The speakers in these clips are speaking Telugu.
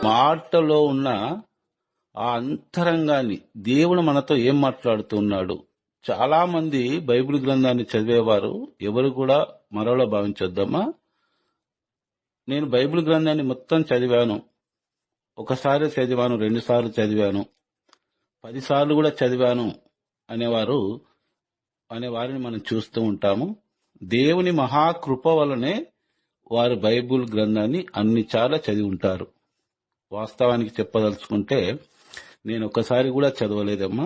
మాటలో ఉన్న ఆ అంతరంగాన్ని దేవుడు మనతో ఏం మాట్లాడుతున్నాడు. చాలా మంది బైబిల్ గ్రంథాన్ని చదివేవారు ఎవరు కూడా మరోలా భావించొద్దమ్మా. నేను బైబిల్ గ్రంథాన్ని మొత్తం చదివాను, ఒకసారి చదివాను, 2 సార్లు చదివాను, 10 సార్లు కూడా చదివాను అనేవారిని మనం చూస్తూ ఉంటాము. దేవుని మహాకృప వలనే వారు బైబిల్ గ్రంథాన్ని అన్నిసార్లు చదివి ఉంటారు. వాస్తవానికి చెప్పదలుచుకుంటే నేను ఒకసారి కూడా చదవలేదమ్మా.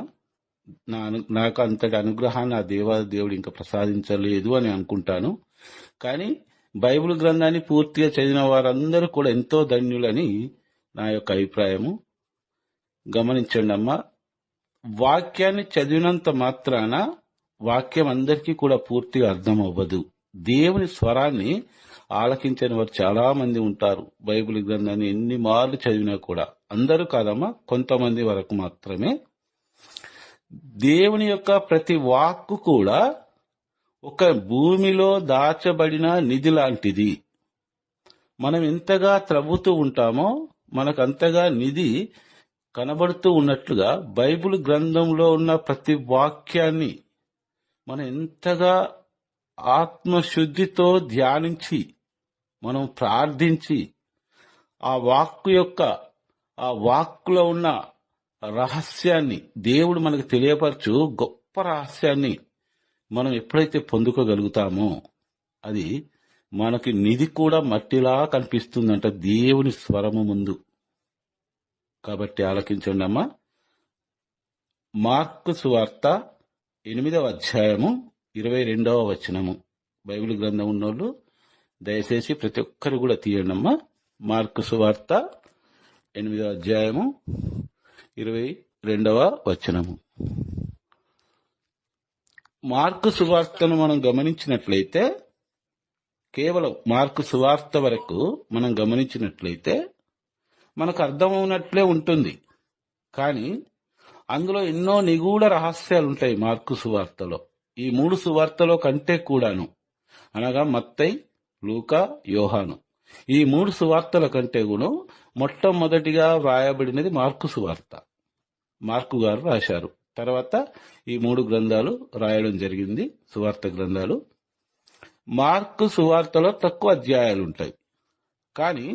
నాకు అంతటి అనుగ్రహాన్ని ఆ దేవుడు ఇంకా ప్రసాదించలేదు అని అనుకుంటాను. కానీ బైబిల్ గ్రంథాన్ని పూర్తిగా చదివిన వారందరూ కూడా ఎంతో ధన్యులని నా యొక్క అభిప్రాయము. గమనించండి అమ్మా, వాక్యాన్ని చదివినంత మాత్రాన వాక్యం అందరికీ కూడా పూర్తిగా అర్థం అవ్వదు. దేవుని స్వరాన్ని ఆలకించని వారు చాలా మంది ఉంటారు. బైబిల్ గ్రంథాన్ని ఎన్ని మార్లు చదివినా కూడా. అందరూ కాదమ్మా, కొంతమంది వరకు మాత్రమే. దేవుని యొక్క ప్రతి వాక్కు కూడా ఒక భూమిలో దాచబడిన నిధి లాంటిది. మనం ఎంతగా త్రవ్వుతూ ఉంటామో మనకంతగా నిధి కనబడుతూ ఉన్నట్లుగా బైబిల్ గ్రంథంలో ఉన్న ప్రతి వాక్యాన్ని మనం ఎంతగా ఆత్మశుద్ధితో ధ్యానించి మనం ప్రార్థించి ఆ వాక్కులో ఉన్న రహస్యాన్ని దేవుడు మనకు తెలియపరచు గొప్ప రహస్యాన్ని మనం ఎప్పుడైతే పొందుకోగలుగుతామో అది మనకి నిధి కూడా మట్టిలా కనిపిస్తుందంట దేవుని స్వరము ముందు. కాబట్టి ఆలకించండి అమ్మా. మార్కు సువార్త 8వ అధ్యాయము 22వ వచనము. బైబిల్ గ్రంథం ఉన్నోళ్ళు దయచేసి ప్రతి ఒక్కరు కూడా తీయండి అమ్మా. మార్కు సువార్త 8వ అధ్యాయము 22వ వచనము. మార్కు సువార్తను మనం గమనించినట్లయితే, కేవలం మార్కు సువార్త వరకు మనం గమనించినట్లయితే మనకు అర్థమవునట్లే ఉంటుంది. కానీ అందులో ఎన్నో నిగూఢ రహస్యాలు ఉంటాయి మార్కు సువార్తలో. ఈ 3 సువార్తలో కంటే కూడాను, అనగా మత్తయి, లూకా, యోహాను, ఈ 3 సువార్తల కంటే కూడా మొట్టమొదటిగా వ్రాయబడినది మార్కు సువార్త. మార్కు గారు రాశారు. తర్వాత ఈ 3 గ్రంథాలు రాయడం జరిగింది, సువార్త గ్రంథాలు. మార్కు సువార్తలో తక్కువ అధ్యాయాలు ఉంటాయి, కానీ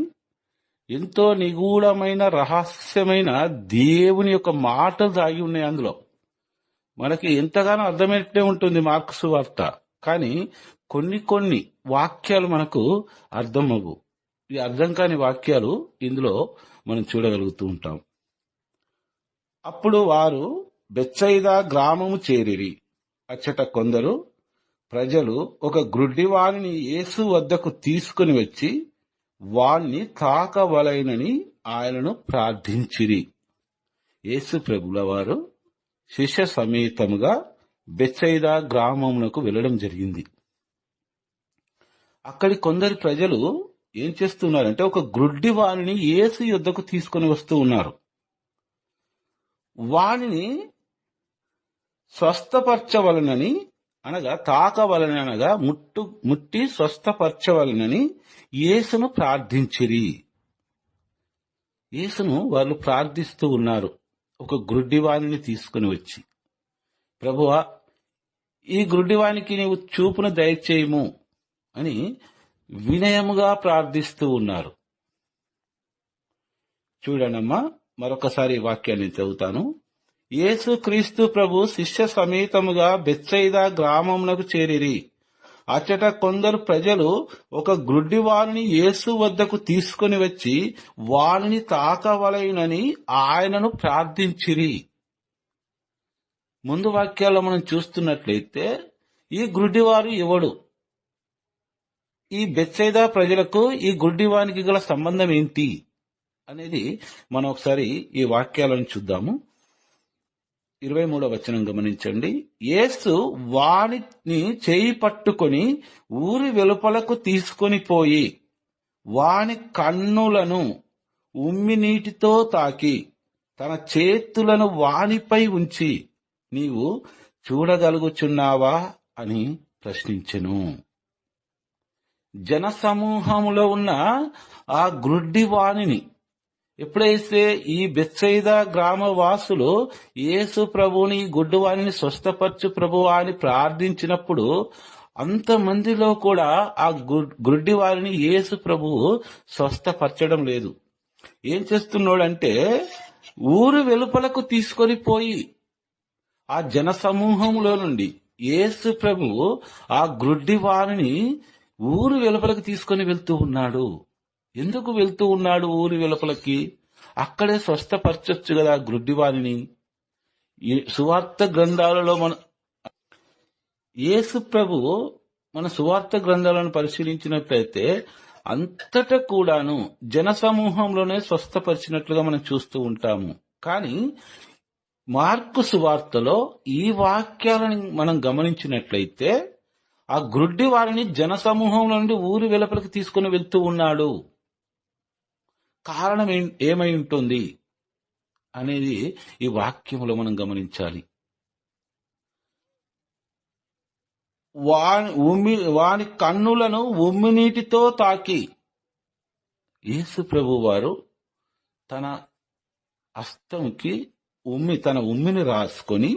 ఎంతో నిగూఢమైన రహస్యమైన దేవుని యొక్క మాటలు దాగి ఉన్నాయి అందులో. మనకి ఎంతగానో అర్థమైనట్టే ఉంటుంది మార్కు సువార్త, కానీ కొన్ని వాక్యాలు మనకు అర్థం అవ్వు. ఈ అర్థం కాని వాక్యాలు ఇందులో మనం చూడగలుగుతూ ఉంటాం. అప్పుడు వారు బెత్సయిదా గ్రామము చేరిరి. అచ్చట కొందరు ప్రజలు ఒక గ్రుడ్డివాణిని యేసు వద్దకు తీసుకుని వచ్చి వాణ్ణి తాకవలెనని ఆయనను ప్రార్థించిరి. యేసు ప్రభుల వారు శిష్య సమేతముగా బెత్సయిదా గ్రామమునకు వెళ్లడం జరిగింది. అక్కడి కొందరు ప్రజలు ఏం చేస్తున్నారంటే ఒక గ్రుడ్డి వాణిని యేసు యొద్దకు తీసుకుని వస్తూ ఉన్నారు. వాణిని స్వస్థపరచవలనని, అనగా తాకవలనని, అనగా ముట్టి స్వస్థపరచవలనని యేసును ప్రార్థించిరి. యేసును వాళ్ళు ప్రార్థిస్తూ ఉన్నారు. ఒక గ్రుడ్డివాణిని తీసుకుని వచ్చి, ప్రభువా, ఈ గ్రుడ్డివానికి నీవు చూపును దయచేయము అని వినయముగా ప్రార్థిస్తూ ఉన్నారు. చూడండమ్మా, మరొకసారి ఈ వాక్యాన్ని చదువుతాను. యేసు క్రీస్తు ప్రభు శిష్య సమేతముగా బెత్సయిదా గ్రామమునకు చేరిరి. అచ్చట కొందరు ప్రజలు ఒక గ్రుడ్డివాణిని యేసు వద్దకు తీసుకుని వచ్చి వానిని తాకవలెనని ఆయనను ప్రార్థించిరి. ముందు వాక్యాల్లో మనం చూస్తున్నట్లయితే ఈ గ్రుడ్డివారు ఎవడు? ఈ బెత్సయిదా ప్రజలకు ఈ గ్రుడ్డివానికి గల సంబంధం ఏంటి అనేది మనం ఒకసారి ఈ వాక్యాలను చూద్దాము. 23వ వచనం గమనించండి. యేసు వానిని చేయి పట్టుకొని ఊరి వెలుపలకు తీసుకొని పోయి వాని కన్నులను ఉమ్మి నీటితో తాకి తన చేతులను వానిపై ఉంచి నీవు చూడగలుగుచున్నావా అని ప్రశ్నించెను. జనసమూహంలో ఉన్న ఆ గ్రుడ్డి వాణిని ఎప్పుడైతే ఈ బెత్సయిదా గ్రామ వాసులు యేసు ప్రభువుని గుడ్డివారిని స్వస్థపరచు ప్రభువా అని ప్రార్థించినప్పుడు అంతమందిలో కూడా ఆ గుడ్డి వారిని యేసు ప్రభువు స్వస్థపరచడం లేదు. ఏం చేస్తున్నాడంటే ఊరు వెలుపలకు తీసుకొని పోయి ఆ జన సమూహంలో నుండి యేసు ప్రభువు ఆ గుడ్డి వారిని ఊరు వెలుపలకు తీసుకొని వెళ్తూ ఉన్నాడు. ఎందుకు వెళ్తూ ఉన్నాడు ఊరి వెలుపలకి? అక్కడే స్వస్థపరచొచ్చు కదా గుడ్డి వారిని. సువార్త గ్రంథాలలో యేసు ప్రభువు మన సువార్త గ్రంథాలను పరిశీలించినట్లయితే అంతటా కూడాను జన సమూహంలోనే స్వస్థపరిచినట్లుగా మనం చూస్తూ ఉంటాము. కానీ మార్కు సువార్తలో ఈ వాక్యాలను మనం గమనించినట్లయితే ఆ గ్రుడ్డి వారిని జన సమూహంలో నుండి ఊరి వెలుపలికి తీసుకుని వెళ్తూ ఉన్నాడు. కారణం ఏమై ఉంటుంది అనేది ఈ వాక్యంలో మనం గమనించాలి. వాని కన్నులను ఉమ్మినీటితో తాకి యేసు ప్రభు వారు తన హస్తంకి తన ఉమ్మిని రాసుకొని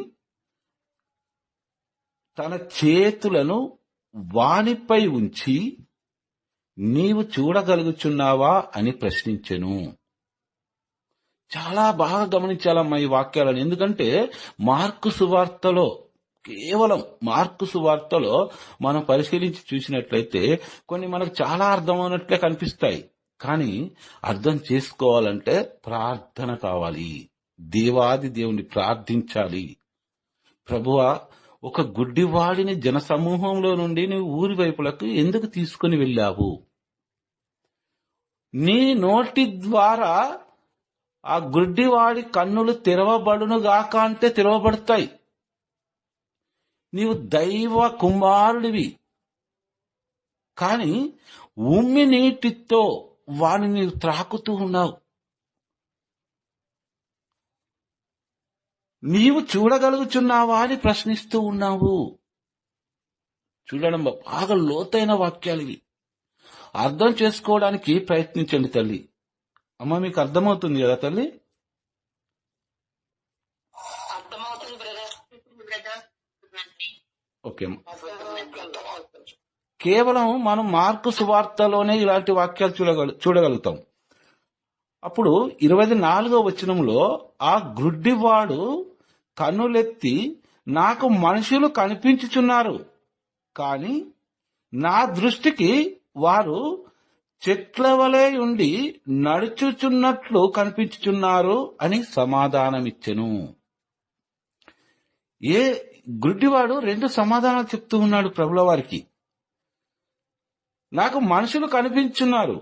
తన చేతులను వానిపై ఉంచి నీవు చూడగలుగుచున్నావా అని ప్రశ్నించెను. చాలా బాగా గమనించాలమ్మా ఈ వాక్యాలను. ఎందుకంటే కేవలం మార్కు సువార్తలో మనం పరిశీలించి చూసినట్లయితే కొన్ని మనకు చాలా అర్థమైనట్లే కనిపిస్తాయి. కానీ అర్థం చేసుకోవాలంటే ప్రార్థన కావాలి. దేవాది దేవుని ప్రార్థించాలి. ప్రభువా, ఒక గుడ్డివాడిని జన సమూహంలో నుండి నువ్వు ఊరి వైపులకు ఎందుకు తీసుకుని వెళ్ళావు? నీ నోటి ద్వారా ఆ గుడ్డివాడి కన్నులు తెరవబడునుగాక అంటే తెరవబడతాయి. నీవు దైవ కుమారుడివి. కాని ఉమ్మి నీటితో వాడిని నీవు త్రాకుతూ ఉన్నావు. నీవు చూడగలుగుచున్నావా అని ప్రశ్నిస్తూ ఉన్నావు. చూడడం బాగా లోతైన వాక్యాలు ఇవి. అర్థం చేసుకోవడానికి ప్రయత్నించండి తల్లి. అమ్మ, మీకు అర్థమవుతుంది కదా తల్లి? ఓకే. కేవలం మనం మార్కు సువార్తలోనే ఇలాంటి వాక్యాలు చూడగలుగుతాం. అప్పుడు 24వ వచనంలో ఆ గ్రుడ్డివాడు కన్నులెత్తి, నాకు మనుషులు కనిపించుచున్నారు, కాని నా దృష్టికి వారు చెట్ల వలె ఉండి నడుచుచున్నట్లు కనిపించుచున్నారు అని సమాధానమిచ్చెను. గుడ్డివాడు 2 సమాధానాలు చెప్తూ ఉన్నాడు ప్రభుల వారికి. నాకు మనుషులు కనిపించున్నారు,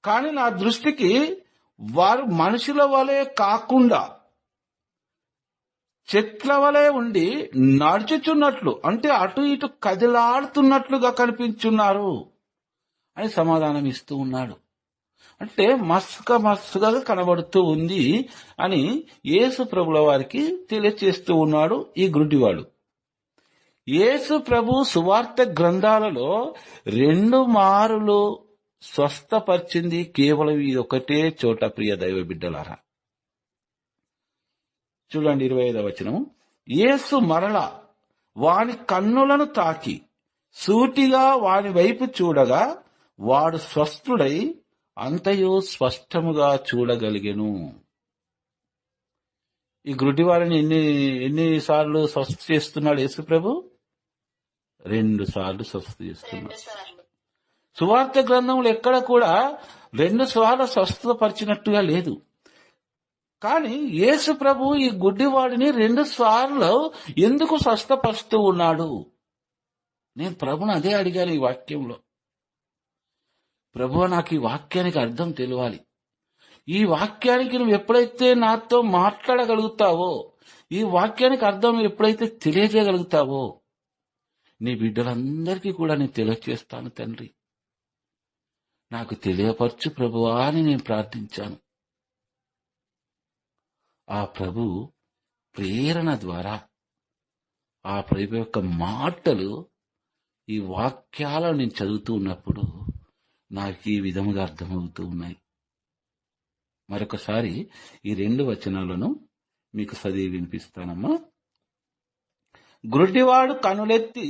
కానీ నా దృష్టికి వారు మనుషుల వలె కాకుండా చెట్ల వలె ఉండి నడుచుచున్నట్లు, అంటే అటు ఇటు కదిలాడుతున్నట్లుగా కనిపించున్నారు అని సమాధానం ఇస్తూ ఉన్నాడు. అంటే మస్సుగా కనబడుతూ ఉంది అని యేసు ప్రభుల వారికి తెలియచేస్తూ ఉన్నాడు ఈ గుడ్డివాడు. యేసు ప్రభు సువార్త గ్రంథాలలో 2 మారులు స్వస్థపరిచింది కేవలం ఇది ఒకటే చోట. ప్రియ దైవ బిడ్డలారా, చూడండి 25వ వచనం. యేసు మరల వాని కన్నులను తాకి సూటిగా వాని వైపు చూడగా వాడు స్వస్థుడై అంతయు స్పష్టముగా చూడగలిగెను. ఈ గుడ్డివారిని ఎన్నిసార్లు స్వస్థ చేస్తున్నాడు యేసు ప్రభు? 2 సార్లు స్వస్థ చేస్తున్నాడు. సువార్త గ్రంథంలో ఎక్కడ కూడా 2 సార్లు స్వస్థపరిచినట్టుగా లేదు. కానీ యేసు ప్రభు ఈ గుడ్డివాడిని 2 సార్లు ఎందుకు స్వస్థపరుస్తూ ఉన్నాడు? నేను ప్రభుని అదే అడిగాను ఈ వాక్యంలో. ప్రభువా, నాకు ఈ వాక్యానికి అర్థం తెలియాలి. ఈ వాక్యానికి నువ్వు ఎప్పుడైతే నాతో మాట్లాడగలుగుతావో, ఈ వాక్యానికి అర్థం ఎప్పుడైతే తెలియజేయగలుగుతావో, నీ బిడ్డలందరికీ కూడా నేను తెలియచేస్తాను తండ్రి. నాకు తెలియపరచు ప్రభువా అని నేను ప్రార్థించాను. ఆ ప్రభు ప్రేరణ ద్వారా, ఆ ప్రభు యొక్క మాటలు ఈ వాక్యాలను నేను చదువుతూ ఉన్నప్పుడు నాకు ఈ విధముగా అర్థమవుతూ ఉన్నాయి. మరొకసారి ఈ 2 వచనాలను మీకు చదివి వినిపిస్తానమ్మా. గుడ్డివాడు కనులెత్తి,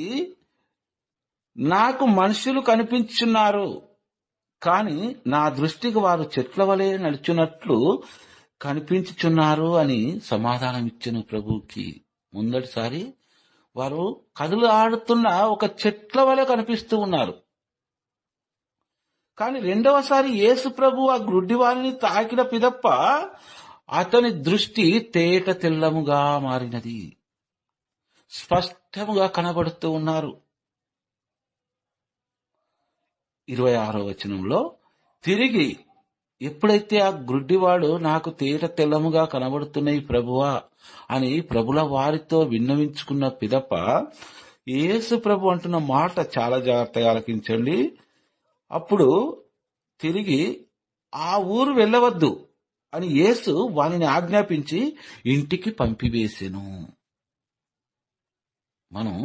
నాకు మనుషులు కనిపించున్నారు, కాని నా దృష్టికి వారు చెట్ల వలె నడుచున్నట్లు కనిపించుచున్నారు అని సమాధానం ఇచ్చెను ప్రభువుకి. మొదటిసారి వారు కదులు ఆడుతున్న ఒక చెట్ల వలె కనిపిస్తూ ఉన్నారు. కానీ రెండవసారి యేసు ప్రభు ఆ గుడ్డివారిని తాకిన పిదప్ప అతని దృష్టి తేట తెల్లముగా మారినది. స్పష్టముగా కనబడుతూ ఉన్నారు. 26వ వచనంలో తిరిగి ఎప్పుడైతే ఆ గుడ్డివాడు నాకు తేట తెల్లముగా కనబడుతున్నాయి ప్రభువా అని ప్రభుల వారితో విన్నవించుకున్న పిదప యేసు ప్రభు అంటున్న మాట చాలా జాగ్రత్తగా ఆలకించండి. అప్పుడు తిరిగి ఆ ఊరు వెళ్ళవద్దు అని యేసు వానిని ఆజ్ఞాపించి ఇంటికి పంపివేసెను. మనం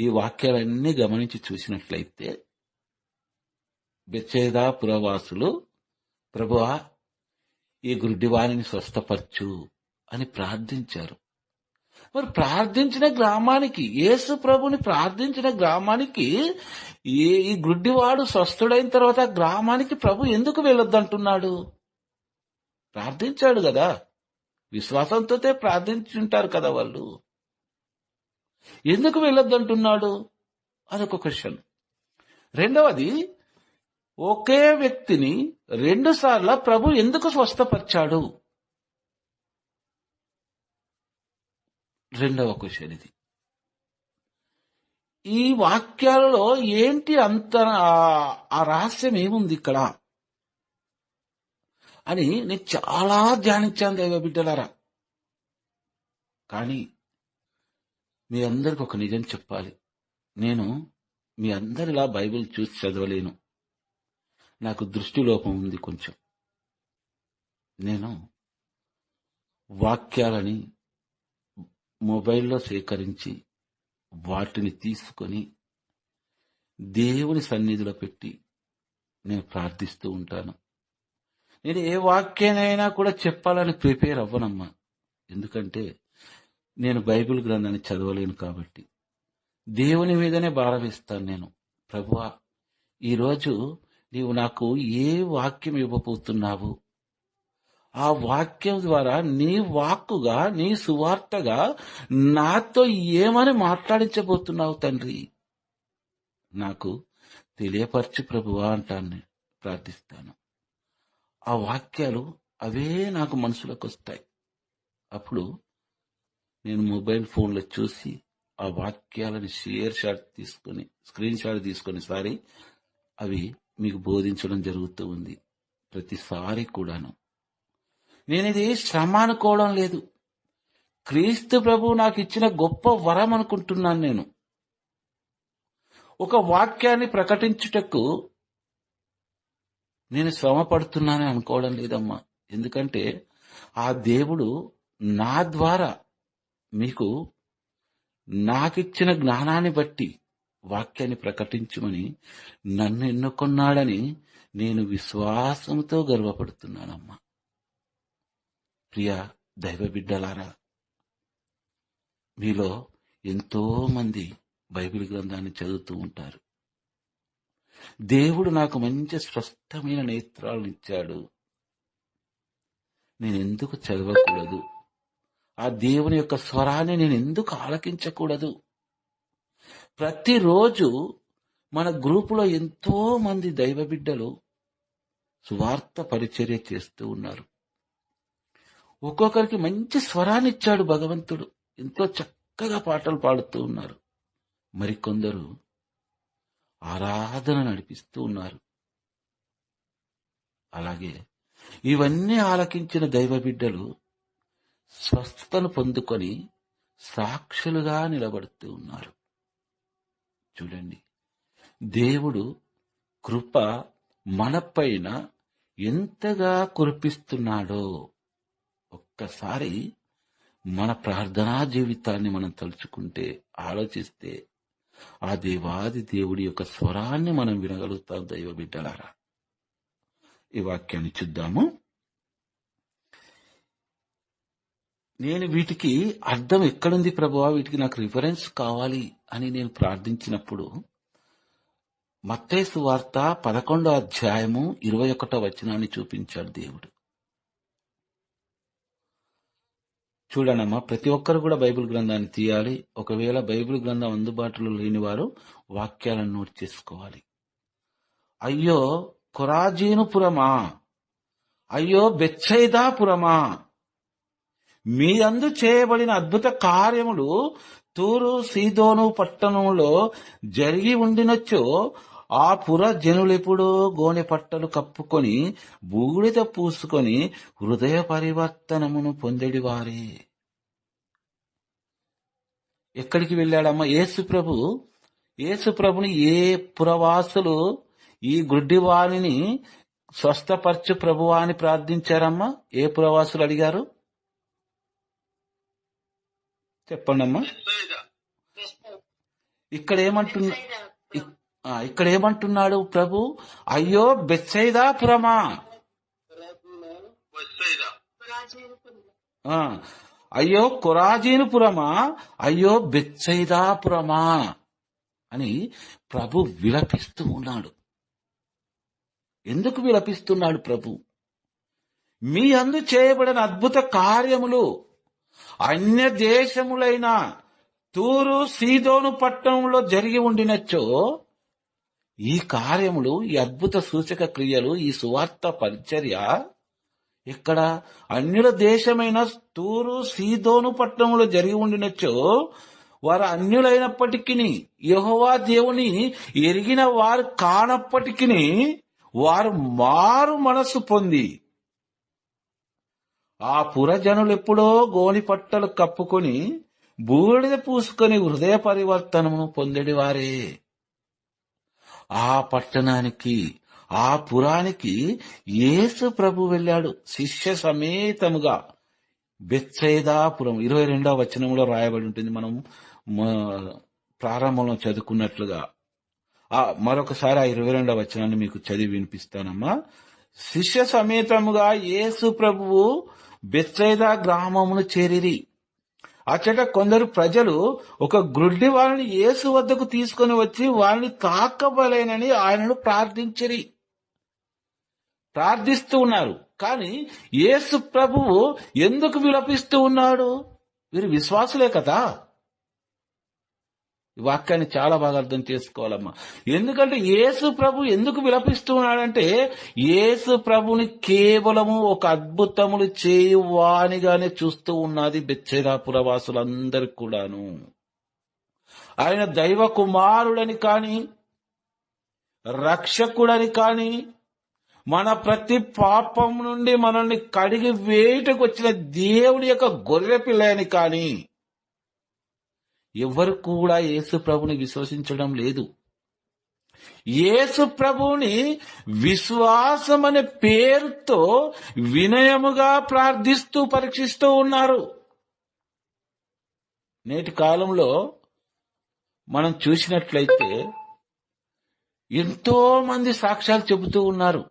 ఈ వాక్యాలన్నీ గమనించి చూసినట్లయితే బెత్సెదా పురవాసులు ప్రభువా ఈ గుడ్డివారిని స్వస్థపరచు అని ప్రార్థించారు. మరి ప్రార్థించిన గ్రామానికి, యేసు ప్రభుని ప్రార్థించిన గ్రామానికి ఈ గుడ్డివాడు స్వస్థుడైన తర్వాత గ్రామానికి ప్రభు ఎందుకు వెళ్ళొద్దంటున్నాడు? ప్రార్థించాడు కదా, విశ్వాసంతో ప్రార్థించుంటారు కదా వాళ్ళు. ఎందుకు వెళ్ళొద్దంటున్నాడు అదొక క్వశ్చన్. రెండవది, ఒకే వ్యక్తిని 2 సార్లు ప్రభు ఎందుకు స్వస్థపరిచాడు? రెండవ క్వశ్చన్ ఇది. ఈ వాక్యాలలో ఏంటి అంత ఆ రహస్యం ఏముంది ఇక్కడ అని నేను చాలా ధ్యానించాను దైవ బిడ్డలారా. కానీ మీ అందరికి ఒక నిజం చెప్పాలి, నేను మీ అందరిలా బైబిల్ చూసి చదవలేను. నాకు దృష్టి లోపం ఉంది కొంచెం. నేను వాక్యాలని మొబైల్లో సేకరించి వాటిని తీసుకొని దేవుని సన్నిధిలో పెట్టి నేను ప్రార్థిస్తూ ఉంటాను. నేను ఏ వాక్యానైనా కూడా చెప్పాలని ప్రిపేర్ అవ్వనమ్మా. ఎందుకంటే నేను బైబిల్ గ్రంథాన్ని చదవలేను కాబట్టి దేవుని మీదనే భారమిస్తాను నేను. ప్రభువా, ఈరోజు నీవు నాకు ఏ వాక్యం ఇవ్వబోతున్నావు, ఆ వాక్యం ద్వారా నీ వాక్కుగా, నీ సువార్తగా నాతో ఏమని మాట్లాడించబోతున్నావు తండ్రి, నాకు తెలియపరచు ప్రభువా అంటాను, నేను ప్రార్థిస్తాను. ఆ వాక్యాలు అవే నాకు మనసులోకి వస్తాయి. అప్పుడు నేను మొబైల్ ఫోన్లో చూసి ఆ వాక్యాలని స్క్రీన్ షాట్ తీసుకొని అవి మీకు బోధించడం జరుగుతూ ఉంది ప్రతిసారి కూడాను. నేనిది శ్రమ అనుకోవడం లేదు, క్రీస్తు ప్రభు నాకు ఇచ్చిన గొప్ప వరం అనుకుంటున్నాను. నేను ఒక వాక్యాన్ని ప్రకటించుటకు నేను శ్రమ పడుతున్నానని అనుకోవడం లేదమ్మా. ఎందుకంటే ఆ దేవుడు నా ద్వారా మీకు నాకిచ్చిన జ్ఞానాన్ని బట్టి వాక్యాన్ని ప్రకటించమని నన్ను ఎన్నుకున్నాడని నేను విశ్వాసంతో గర్వపడుతున్నానమ్మా. ప్రియ దైవ బిడ్డలారా, మీలో ఎంతో మంది బైబిల్ గ్రంథాన్ని చదువుతూ ఉంటారు. దేవుడు నాకు మంచి స్పష్టమైన నేత్రాలను ఇచ్చాడు. నేను ఎందుకు చదవకూడదు? ఆ దేవుని యొక్క స్వరాన్ని నేను ఎందుకు ఆలకించకూడదు? ప్రతిరోజు మన గ్రూపులో ఎంతో మంది దైవ బిడ్డలు సువార్త పరిచర్య చేస్తూ ఉన్నారు. ఒక్కొక్కరికి మంచి స్వరాన్ని ఇచ్చాడు భగవంతుడు, ఎంతో చక్కగా పాటలు పాడుతూ ఉన్నారు. మరికొందరు ఆరాధన నడిపిస్తూ ఉన్నారు. అలాగే ఇవన్నీ ఆలకించిన దైవ బిడ్డలు స్వస్థతను పొందుకొని సాక్షులుగా నిలబడుతూ ఉన్నారు. చూడండి, దేవుడు కృప మనపైన ఎంతగా కురిపిస్తున్నాడో ఒక్కసారి మన ప్రార్థనా జీవితాన్ని మనం తలుచుకుంటే, ఆలోచిస్తే ఆ దేవాది దేవుడి యొక్క స్వరాన్ని మనం వినగలుగుతాం దైవ బిడ్డలారా. ఈ వాక్యాన్ని చూద్దాము. నేను వీటికి అర్థం ఎక్కడుంది ప్రభువా, వీటికి నాకు రిఫరెన్స్ కావాలి అని నేను ప్రార్థించినప్పుడు మత్తయి సువార్త 11వ అధ్యాయము 21వ వచనాన్ని చూపించాడు దేవుడు. చూడనమ్మా, ప్రతి ఒక్కరు కూడా బైబిల్ గ్రంథాన్ని తీయాలి. ఒకవేళ బైబిల్ గ్రంథం అందుబాటులో లేని వారు వాక్యాలను నోట్ చేసుకోవాలి. అయ్యో కొరాజీనుపురమా, అయ్యో బెత్సైదాపురమా, మీ అందు చేయబడిన అద్భుత కార్యములు తూరు సీదోను పట్టణంలో జరిగి ఉండినచ్చో ఆ పుర జనులెప్పుడో గోనె పట్టలు కప్పుకొని బూడిద పూసుకొని హృదయ పరివర్తనమును పొందెడివారే. ఎక్కడికి వెళ్ళాడమ్మా యేసు ప్రభుని ఏ పురవాసులు ఈ గుడ్డివాణిని స్వస్థపరచు ప్రభువా అని ప్రార్థించారమ్మా? ఏ పురవాసులు అడిగారు చెప్పండమ్మా. ఇక్కడ ఏమంటున్నాడు ప్రభు? అయ్యో బెత్సైదాపురమా, అయ్యో కొరాజీనుపురమా, అయ్యో బెత్సైదాపురమా అని ప్రభు విలపిస్తూ ఉన్నాడు. ఎందుకు విలపిస్తున్నాడు ప్రభు? మీ అందు చేయబడిన అద్భుత కార్యములు అన్య దేశములైన తూరు సీదోను పట్టణంలో జరిగి ఉండినచ్చో ఈ కార్యములు, ఈ అద్భుత సూచక క్రియలు, ఈ సువార్త పరిచర్య ఇక్కడ అన్యుల దేశమైన తూరు సీదోను పట్టణంలో జరిగి ఉండినచ్చో వారు అన్యులైనప్పటికీ, యెహోవా దేవుని ఎరిగిన వారు కానప్పటికీ వారు మారు మనసు పొంది ఆ పురజనులు ఎప్పుడో గోని పట్టలు కప్పుకొని బూడిద పూసుకొని హృదయ పరివర్తనమును పొందెడివారే. ఆ పట్టణానికి, ఆ పురానికి యేసు ప్రభు వెళ్ళాడు శిష్య సమేతముగా. బెత్సైదాపురం 22వ వచనంలో రాయబడి ఉంటుంది. మనం ప్రారంభంలో చదువుకున్నట్లుగా మరొకసారి ఆ 22వ వచనాన్ని మీకు చదివి వినిపిస్తానమ్మా. శిష్య సమేతముగా యేసు ప్రభువు బెత్సైదా గ్రామమును చేరిరి. అచ్చట కొందరు ప్రజలు ఒక గ్రుడ్డి వారిని యేసు వద్దకు తీసుకుని వచ్చి వారిని తాకబలేనని ఆయనను ప్రార్థిస్తూ ఉన్నారు. కానీ యేసు ప్రభువు ఎందుకు విలపిస్తూ ఉన్నాడు? వీరు విశ్వాసులే కదా. ఈ వాక్యాన్ని చాలా బాగా అర్థం చేసుకోవాలమ్మా. ఎందుకంటే యేసు ప్రభు ఎందుకు విలపిస్తూ ఉన్నాడంటే, యేసు ప్రభుని కేవలము ఒక అద్భుతములు చేయువానిగానే చూస్తూ ఉన్నది బెత్సైదాపుర వాసులందరికీ కూడాను. ఆయన దైవ కుమారుడని కాని, రక్షకుడని కాని, మన ప్రతి పాపం నుండి మనల్ని కడిగి వేటకు వచ్చిన దేవుని యొక్క గొర్రె పిల్లని కాని ఎవరు కూడా యేసు ప్రభుని విశ్వసించడం లేదు. యేసు ప్రభుని విశ్వాసం అనే పేరుతో వినయముగా ప్రార్థిస్తూ పరీక్షిస్తూ ఉన్నారు. నేటి కాలంలో మనం చూసినట్లయితే ఎంతో మంది సాక్ష్యాలు చెబుతూ ఉన్నారు.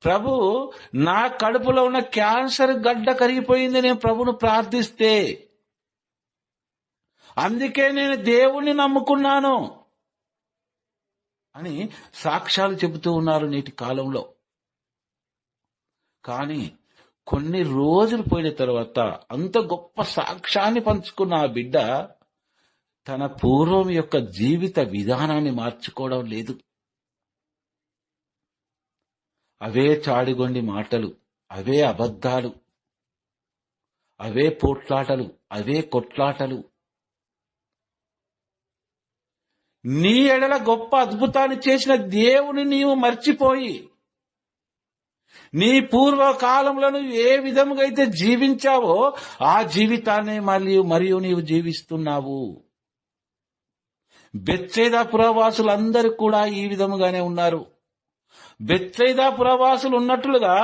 ప్రభు, నా కడుపులో ఉన్న క్యాన్సర్ గడ్డ కరిగిపోయింది, నేను ప్రభును ప్రార్థిస్తే, అందుకే నేను దేవుణ్ణి నమ్ముకున్నాను అని సాక్ష్యాలు చెబుతూ ఉన్నారు నేటి కాలంలో. కానీ కొన్ని రోజులు పోయిన తర్వాత అంత గొప్ప సాక్ష్యాన్ని పంచుకున్న ఆ బిడ్డ తన పూర్వం యొక్క జీవిత విధానాన్ని మార్చుకోవడం లేదు. అవే చాడిగొండి మాటలు, అవే అబద్ధాలు, అవే పోట్లాటలు, అవే కొట్లాటలు. నీ ఎడల గొప్ప అద్భుతాన్ని చేసిన దేవుని నీవు మర్చిపోయి, నీ పూర్వకాలంలో నువ్వు ఏ విధముగా అయితే జీవించావో ఆ జీవితాన్ని మరియు నీవు జీవిస్తున్నావు. బెత్సైదా పురవాసులందరూ కూడా ఈ విధముగానే ఉన్నారు. బెత్సైదా పురవాసులు ఉన్నట్లుగా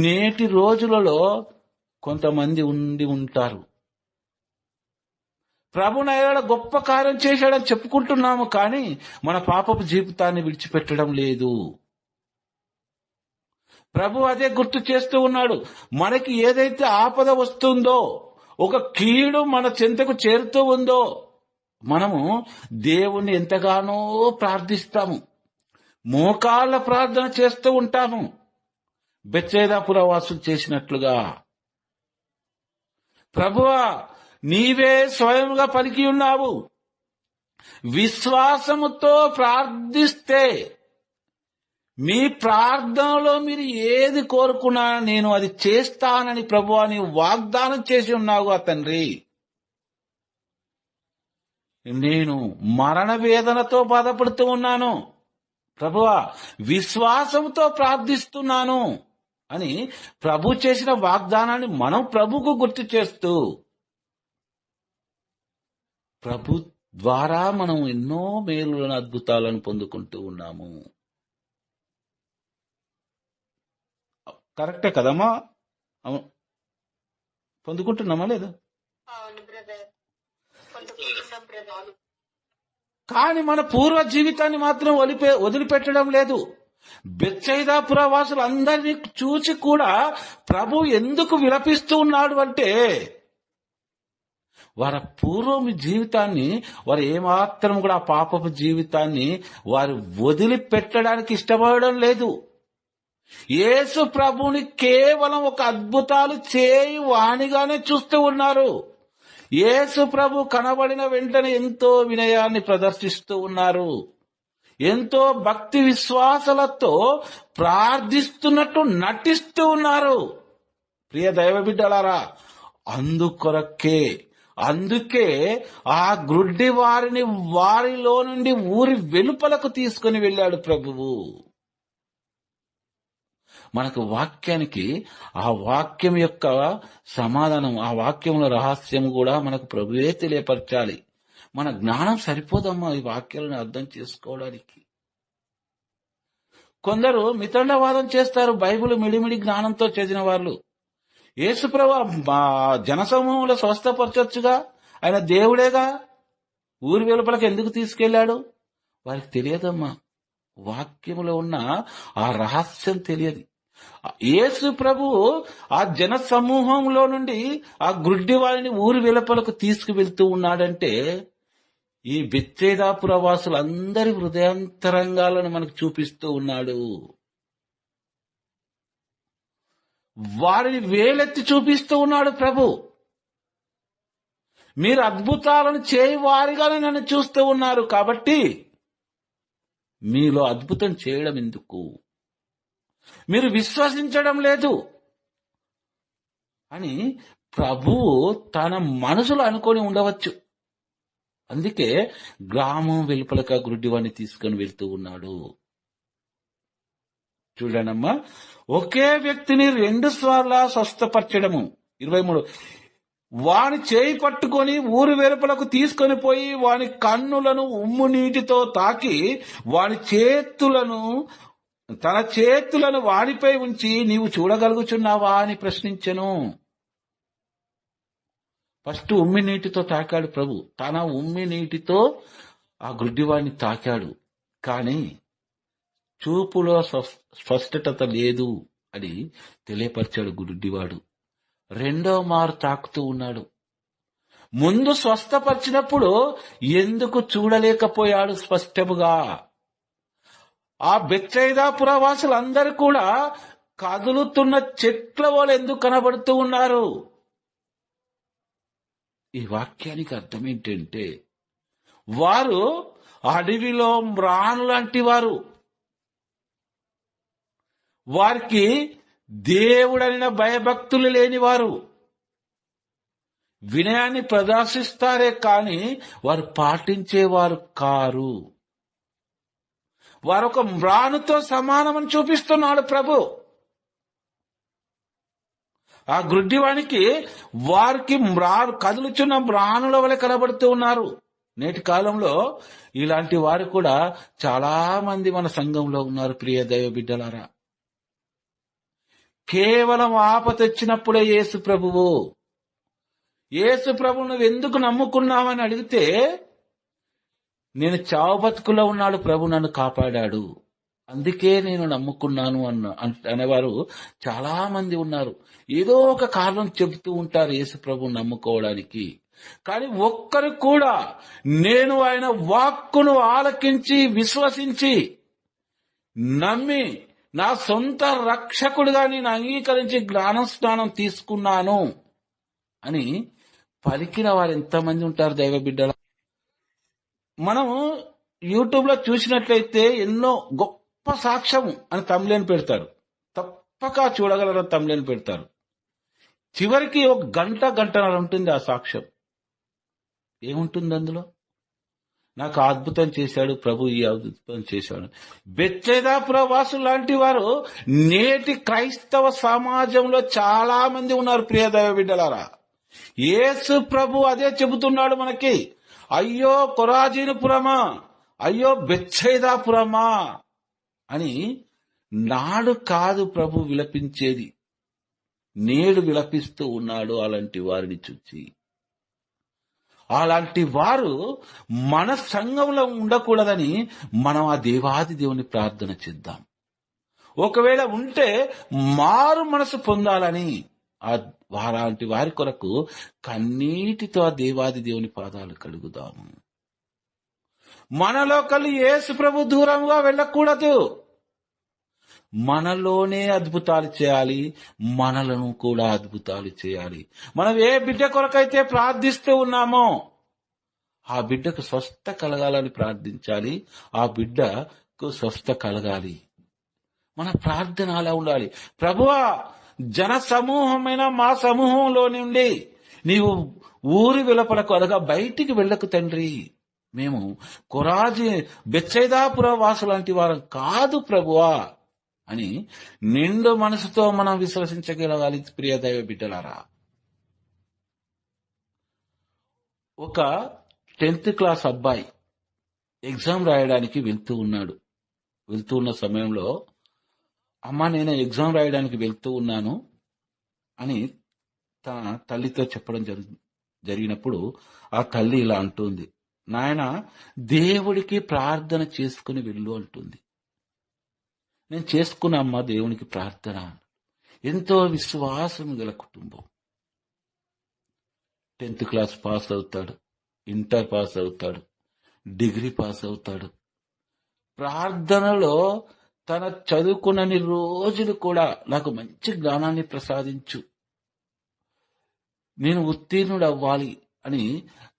నేటి రోజులలో కొంతమంది ఉండి ఉంటారు. ప్రభు నా ఎడల గొప్ప కార్యం చేశాడని చెప్పుకుంటున్నాము, కానీ మన పాపపు జీవితాన్ని విడిచిపెట్టడం లేదు. ప్రభు అదే గుర్తు చేస్తూ ఉన్నాడు. మనకి ఏదైతే ఆపద వస్తుందో, ఒక కీడు మన చెంతకు చేరుతూ ఉందో, మనము దేవుణ్ణి ఎంతగానో ప్రార్థిస్తాము, మోకాళ్ళ ప్రార్థన చేస్తూ ఉంటాము. బెత్సెదా పురవాసులు చేసినట్లుగా, ప్రభువా నీవే స్వయంగా పలికి ఉన్నావు, విశ్వాసముతో ప్రార్థిస్తే మీ ప్రార్థనలో మీరు ఏది కోరుకున్నా నేను అది చేస్తానని ప్రభువా నీవు వాగ్దానం చేసి ఉన్నావు తండ్రి. నేను మరణ వేదనతో బాధపడుతూ ఉన్నాను, ప్రభువా విశ్వాసంతో ప్రార్థిస్తున్నాను అని ప్రభు చేసిన వాగ్దానాన్ని మనం ప్రభుకు గుర్తు చేస్తూ, ప్రభు ద్వారా మనం ఎన్నో మేలులను, అద్భుతాలను పొందుకుంటూ ఉన్నాము. కరెక్టే కదమ్మా? పొందుకుంటున్నామా లేదా? కానీ మన పూర్వ జీవితాన్ని మాత్రం వదిలిపెట్టడం లేదు. బెత్సెదా పురవాసులు అందరినీ చూసి కూడా ప్రభు ఎందుకు విలపిస్తూ ఉన్నాడు అంటే, వారి పూర్వం జీవితాన్ని, వారు ఏమాత్రం కూడా ఆ పాపపు జీవితాన్ని వారు వదిలిపెట్టడానికి ఇష్టపడడం లేదు. యేసు ప్రభుని కేవలం ఒక అద్భుతాలు చేయి వాణిగానే చూస్తూ ఉన్నారు. యేసు ప్రభు కనబడిన వెంటనే ఎంతో వినయాన్ని ప్రదర్శిస్తూ ఉన్నారు, ఎంతో భక్తి విశ్వాసాలతో ప్రార్థిస్తున్నట్టు నటిస్తూ ఉన్నారు. ప్రియ దైవ బిడ్డలారా, అందుకే ఆ గ్రుడ్డి వారిని వారిలో నుండి ఊరి వెలుపలకు తీసుకుని వెళ్ళాడు ప్రభువు. మనకు వాక్యానికి, ఆ వాక్యం యొక్క సమాధానం, ఆ వాక్యంలో రహస్యం కూడా మనకు ప్రభువే తెలియపరచాలి. మన జ్ఞానం సరిపోదమ్మా ఈ వాక్యాలను అర్థం చేసుకోవడానికి. కొందరు మితండవాదం చేస్తారు, బైబిల్ మిడిమిడి జ్ఞానంతో చదివిన వాళ్ళు. యేసుప్రభు జనసమూహంలో స్వస్థపరచొచ్చుగా, ఆయన దేవుడేగా, ఊరి వెలుపలకు ఎందుకు తీసుకెళ్లాడు? వారికి తెలియదమ్మా, వాక్యములో ఉన్న ఆ రహస్యం తెలియదు. యేసు ప్రభు ఆ జన సమూహంలో నుండి ఆ గ్రుడ్డి వారిని ఊరి వెలుపలకు తీసుకువెళ్తూ ఉన్నాడంటే, ఈ బెత్సెదా పురవాసులందరి హృదయాంతరంగాలను మనకు చూపిస్తూ ఉన్నాడు. వారిని వేలెత్తి చూపిస్తూ ఉన్నాడు ప్రభు. మీరు అద్భుతాలను చేయి వారిగానే నన్ను చూస్తూ ఉన్నారు, కాబట్టి మీలో అద్భుతం చేయడం ఎందుకు? మీరు విశ్వసించడం లేదు అని ప్రభువు తన మనసులో అనుకొని ఉండవచ్చు. అందుకే గ్రామం వెలుపలక గుడ్డివాడిని తీసుకొని వెళ్తూ ఉన్నాడు. చూడనమ్మా, ఒకే వ్యక్తిని 2 సార్లు స్వస్థపరచడము. 23, వాని చేయి పట్టుకొని ఊరి వెలుపలకు తీసుకొని పోయి వాని కన్నులను ఉమ్ము నీటితో తాకి తన చేతులను వానిపై ఉంచి నీవు చూడగలుగుచున్నావా అని ప్రశ్నించెను. ఫస్ట్ ఉమ్మి నీటితో తాకాడు ప్రభు, తన ఉమ్మి నీటితో ఆ గుడ్డివాడిని తాకాడు. కానీ చూపులో స్పష్టత లేదు అని తెలియపరిచాడు గుడ్డివాడు. 2వ మారు తాకుతూ ఉన్నాడు. ముందు స్వస్థపరిచినప్పుడు ఎందుకు చూడలేకపోయాడు స్పష్టముగా? ఆ బెత్సెదా పురవాసులందరూ కూడా కదులుతున్న చెట్ల వల్ల ఎందుకు కనబడుతూ ఉన్నారు? ఈ వాక్యానికి అర్థం ఏంటంటే, వారు అడవిలో మ్రాను లాంటి వారు. వారికి దేవుడైన భయభక్తులు లేనివారు. వినయాన్ని ప్రదర్శిస్తారే కాని వారు పాటించేవారు కారు. వారొక మ్రానుతో సమానమని చూపిస్తున్నాడు ప్రభు. ఆ గ్రుడ్డివానికి వారికి కదులుచున్న మ్రానుల వలె కనబడుతూ ఉన్నారు. నేటి కాలంలో ఇలాంటి వారు కూడా చాలా మంది మన సంఘంలో ఉన్నారు. ప్రియ దైవ బిడ్డలారా, కేవలం ఆపద వచ్చినప్పుడే యేసు ప్రభువు నువ్వు ఎందుకు నమ్ముకున్నావని అడిగితే, నేను చావు బతుకులో ఉన్నాడు, ప్రభు నన్ను కాపాడాడు. అందుకే నేను నమ్ముకున్నాను అనేవారు చాలా మంది ఉన్నారు. ఏదో ఒక కారణం చెబుతూ ఉంటారు యేసు ప్రభువుని నమ్ముకోవడానికి. కానీ ఒక్కరు కూడా నేను ఆయన వాక్కును ఆలకించి విశ్వసించి నమ్మి నా సొంత రక్షకుడిగా నేను అంగీకరించి జ్ఞానస్నానం తీసుకున్నాను అని పలికిన వారు ఎంతమంది ఉంటారు దైవ బిడ్డల. మనము యూట్యూబ్ లో చూసినట్లయితే ఎన్నో గొప్ప సాక్ష్యం అని తమిళని పెడతారు. తప్పక చూడగలరని తమిళని పెడతారు. చివరికి ఒక గంటన్నర ఉంటుంది ఆ సాక్ష్యం. ఏముంటుంది అందులో? నాకు అద్భుతం చేశాడు ప్రభు, ఈ అద్భుతం చేశాడు. బెత్సెదా వాసులు లాంటి వారు నేటి క్రైస్తవ సమాజంలో చాలా మంది ఉన్నారు. ప్రియ దైవ బిడ్డలారా, యేసు ప్రభు అదే చెబుతున్నాడు మనకి. అయ్యో కొరాజీనుపురమా, అయ్యో బెత్సెదాపురమా అని నాడు కాదు ప్రభు విలపించేది, నేడు విలపిస్తూ ఉన్నాడు అలాంటి వారిని చూచి. అలాంటి వారు మన సంఘంలో ఉండకూడదని మనం ఆ దేవాది దేవుని ప్రార్థన చేద్దాం. ఒకవేళ ఉంటే మారు మనసు పొందాలని అలాంటి వారి కొరకు కన్నీటితో ఆ దేవాది దేవుని పాదాలు కడుగుదాము. మనలో కలి యేసు ప్రభు దూరంగా వెళ్ళకూడదు. మనలోనే అద్భుతాలు చేయాలి, మనలను కూడా అద్భుతాలు చేయాలి. మనం ఏ బిడ్డ కొరకైతే ప్రార్థిస్తూ ఉన్నామో ఆ బిడ్డకు స్వస్థ కలగాలని ప్రార్థించాలి. ఆ బిడ్డకు స్వస్థ కలగాలి. మన ప్రార్థన అలా ఉండాలి. ప్రభువా, జన సమూహమైన మా సమూహంలో నుండి నీవు ఊరి వెలుపలకు అనగా బయటికి వెళ్ళకు తండ్రి. మేము కొరాజీ బెత్సెదాపుర వాసు లాంటి వారం కాదు ప్రభువా అని నిండు మనసుతో మనం విశ్వసించగలగాలి. ప్రియ దైవ బిడ్డలారా, ఒక 10th క్లాస్ అబ్బాయి ఎగ్జామ్ రాయడానికి వెళ్తూ ఉన్న సమయంలో, అమ్మ నేను ఎగ్జామ్ రాయడానికి వెళ్తూ ఉన్నాను అని తన తల్లితో చెప్పడం జరిగినప్పుడు ఆ తల్లి ఇలా అంటుంది, నాయన దేవుడికి ప్రార్థన చేసుకుని వెళ్ళు అంటుంది. నేను చేసుకున్నా అమ్మ దేవునికి ప్రార్థన. ఎంతో విశ్వాసం గల కుటుంబం. 10th క్లాస్ పాస్ అవుతాడు, ఇంటర్ పాస్ అవుతాడు, డిగ్రీ పాస్ అవుతాడు. ప్రార్థనలో తన చదువుకున్నన్ని రోజులు కూడా నాకు మంచి జ్ఞానాన్ని ప్రసాదించు, నేను ఉత్తీర్ణుడు అవ్వాలి అని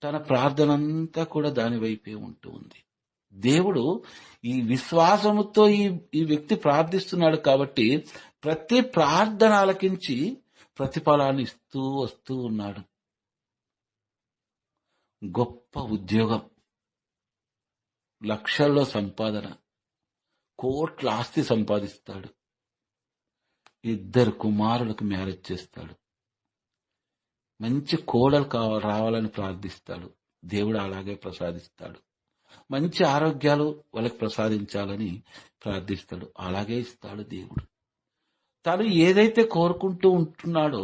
తన ప్రార్థనంతా కూడా దాని వైపే ఉంటూ ఉంది. దేవుడు ఈ విశ్వాసముతో ఈ వ్యక్తి ప్రార్థిస్తున్నాడు కాబట్టి ప్రతి ప్రార్థన ఆలకించి ప్రతిఫలాన్ని ఇస్తూ వస్తూ ఉన్నాడు. గొప్ప ఉద్యోగం, లక్షల్లో సంపాదన, కోట్ల ఆస్తి సంపాదిస్తాడు. 2 కుమారులకు మ్యారేజ్ చేస్తాడు. మంచి కోడలు రావాలని ప్రార్థిస్తాడు. దేవుడు అలాగే ప్రసాదిస్తాడు. మంచి ఆరోగ్యాలు వాళ్ళకి ప్రసాదించాలని ప్రార్థిస్తాడు. అలాగే ఇస్తాడు దేవుడు. తను ఏదైతే కోరుకుంటూ ఉంటున్నాడో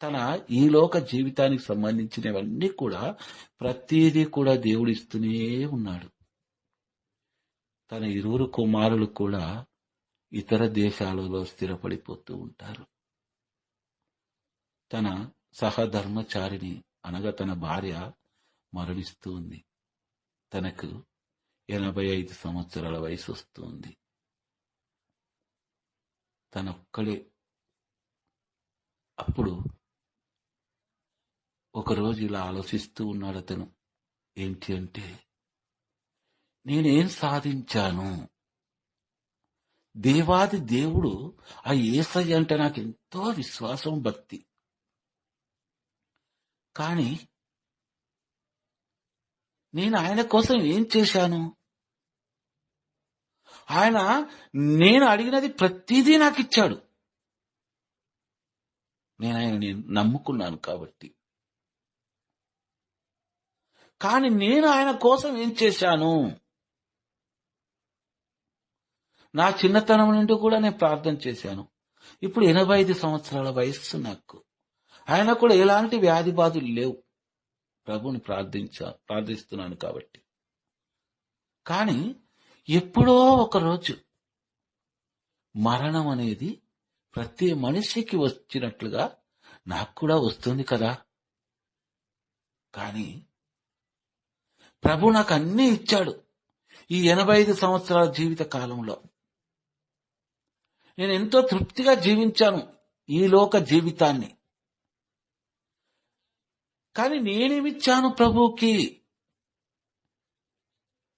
తన ఈ లోక జీవితానికి సంబంధించినవన్నీ కూడా ప్రతిదీ కూడా దేవుడు ఇస్తూనే ఉన్నాడు. తన 2 కుమారులు కూడా ఇతర దేశాలలో స్థిరపడిపోతూ ఉంటారు. తన సహధర్మచారిని అనగా తన భార్య మరణిస్తూ ఉంది. తనకు 85 సంవత్సరాల వయసు వస్తుంది. తనొక్కడే. అప్పుడు ఒకరోజు ఇలా ఆలోచిస్తూ ఉన్నాడు అతను. ఏంటి అంటే, నేనేం సాధించాను? దేవాది దేవుడు ఆ యేసయ్య అంటే నాకు ఎంతో విశ్వాసం, భక్తి. కానీ నేను ఆయన కోసం ఏం చేశాను? ఆయన నేను అడిగినది ప్రతిదీ నాకు ఇచ్చాడు. నేను ఆయనని నమ్ముకున్నాను కాబట్టి. కానీ నేను ఆయన కోసం ఏం చేశాను? నా చిన్నతనం నుండి కూడా నేను ప్రార్థన చేశాను. ఇప్పుడు 85 సంవత్సరాల వయస్సు నాకు. ఆయన కూడా ఎలాంటి వ్యాధి బాధలు లేవు. ప్రభుని ప్రార్థిస్తున్నాను కాబట్టి. కానీ ఎప్పుడో ఒక రోజు మరణం అనేది ప్రతి మనిషికి వచ్చినట్లుగా నాకు కూడా వస్తుంది కదా. కానీ ప్రభు నాకు అన్నీ ఇచ్చాడు. ఈ 85 సంవత్సరాల జీవిత కాలంలో నేను ఎంతో తృప్తిగా జీవించాను ఈ లోక జీవితాన్ని. కానీ నేనేమిచ్చాను ప్రభుకి?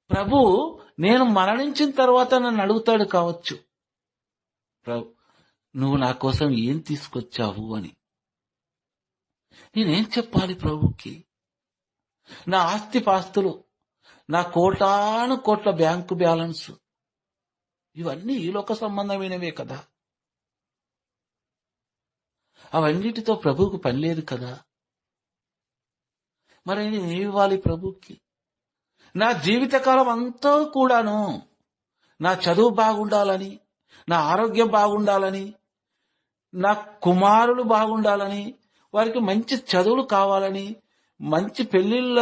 ప్రభు నేను మరణించిన తర్వాత నన్ను అడుగుతాడు కావచ్చు, ప్రభు నువ్వు నా కోసం ఏం తీసుకొచ్చావు అని. నేనేం చెప్పాలి ప్రభుకి? నా ఆస్తిపాస్తులు, నా కోటాను కోట్ల బ్యాంకు బ్యాలెన్స్, ఇవన్నీ ఈ లోక సంబంధమైనవే కదా. అవన్నిటితో ప్రభువుకు పని లేదు కదా. మరి నేను ఏమి ఇవ్వాలి ప్రభుకి? నా జీవితకాలం అంతా కూడాను నా చదువు బాగుండాలని, నా ఆరోగ్యం బాగుండాలని, నా కుమారులు బాగుండాలని, వారికి మంచి చదువులు కావాలని, మంచి పెళ్లిళ్ళ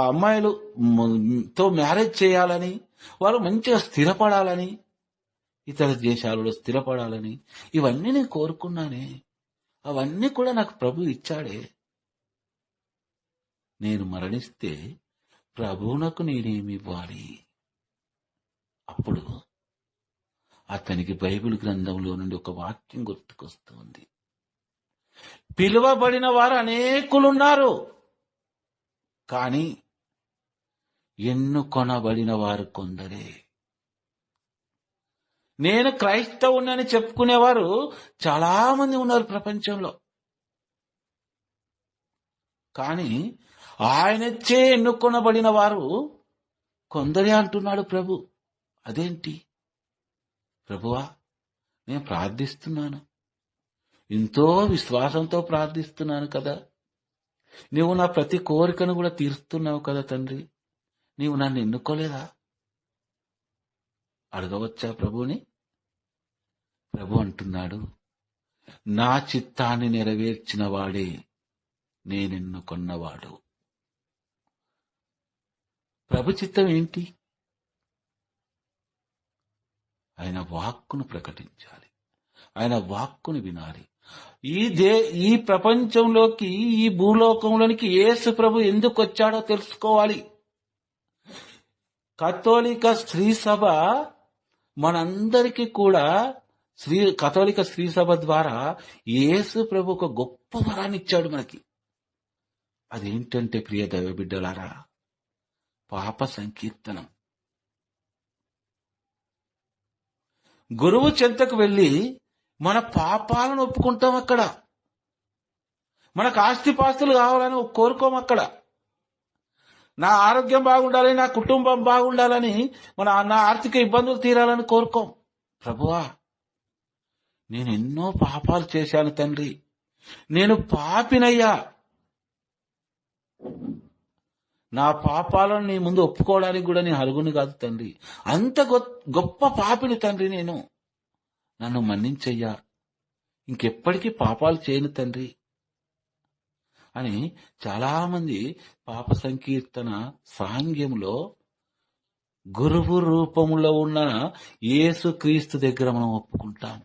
అమ్మాయిలతో మ్యారేజ్ చేయాలని, వారు మంచిగా స్థిరపడాలని, ఇతర దేశాలలో స్థిరపడాలని, ఇవన్నీ నేను కోరుకున్నానే. అవన్నీ కూడా నాకు ప్రభు ఇచ్చాడే. నేను మరణిస్తే ప్రభువునకు నేనేమి ఇవ్వాలి? అప్పుడు అతనికి బైబిల్ గ్రంథంలో నుండి ఒక వాక్యం గుర్తుకొస్తుంది. పిలువబడిన వారు అనేకులున్నారు, కానీ ఎన్నుకొనబడిన వారు కొందరే. నేను క్రైస్తవునని చెప్పుకునేవారు చాలా మంది ఉన్నారు ప్రపంచంలో, కానీ ఆయనచ్చే ఎన్నుకొనబడిన వారు కొందరే అంటున్నాడు ప్రభు. అదేంటి ప్రభువా? నేను ప్రార్థిస్తున్నాను, ఎంతో విశ్వాసంతో ప్రార్థిస్తున్నాను కదా. నీవు నా ప్రతి కోరికను కూడా తీరుస్తున్నావు కదా తండ్రి. నీవు నన్ను ఎన్నుకోలేదా? అడగవచ్చా ప్రభుని? ప్రభు అంటున్నాడు, నా చిత్తాన్ని నెరవేర్చిన వాడే నేనెన్నుకొన్నవాడు. ప్రభు చిత్తం ఏంటి? ఆయన వాక్కును ప్రకటించాలి, ఆయన వాక్కును వినాలి. ఈ ప్రపంచంలోకి, ఈ భూలోకంలోనికి యేసు ప్రభు ఎందుకు వచ్చాడో తెలుసుకోవాలి. కథోలిక స్త్రీ సభ మనందరికీ కూడా కథోలిక స్త్రీ సభ ద్వారా యేసు ప్రభు ఒక గొప్ప వరాన్ని ఇచ్చాడు మనకి. అదేంటంటే ప్రియ దైవ బిడ్డలారా, పాప సంకీర్తనం. గురువు చెంతకు వెళ్లి మన పాపాలను ఒప్పుకుంటాం. అక్కడ మనకు ఆస్తిపాస్తులు కావాలని కోరుకోం. అక్కడ నా ఆరోగ్యం బాగుండాలని, నా కుటుంబం బాగుండాలని, నా ఆర్థిక ఇబ్బందులు తీరాలని కోరుకోం. ప్రభువా, నేను ఎన్నో పాపాలు చేశాను తండ్రి, నేను పాపినయ్యా, నా పాపాలను నీ ముందు ఒప్పుకోవడానికి కూడా నేను అర్హుని కాదు తండ్రి, అంత గొప్ప పాపిని తండ్రి నేను, నన్ను మన్నించయ్యా, ఇంకెప్పటికీ పాపాలు చేయను తండ్రి అని చాలా మంది పాప సంకీర్తన సాంగ్యంలో గురువు రూపంలో ఉన్న యేసు క్రీస్తు దగ్గర మనం ఒప్పుకుంటాం.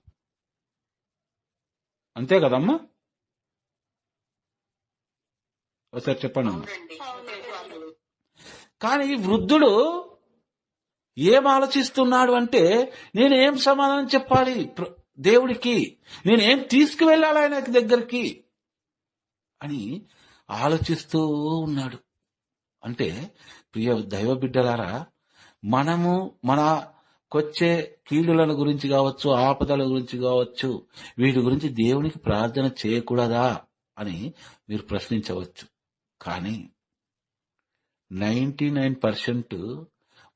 అంతే కదమ్మా? ఒకసారి చెప్పండి అమ్మా. కానీ వృద్ధుడు ఏం ఆలోచిస్తున్నాడు అంటే, నేనేం సమాధానం చెప్పాలి దేవుడికి, నేనేం తీసుకువెళ్ళాలి ఆయన దగ్గరికి అని ఆలోచిస్తూ ఉన్నాడు. అంటే ప్రియ దైవ బిడ్డలారా, మనము మనకొచ్చే కీడులను గురించి కావచ్చు, ఆపదల గురించి కావచ్చు, వీటి గురించి దేవునికి ప్రార్థన చేయకూడదా అని మీరు ప్రశ్నించవచ్చు. కానీ 99%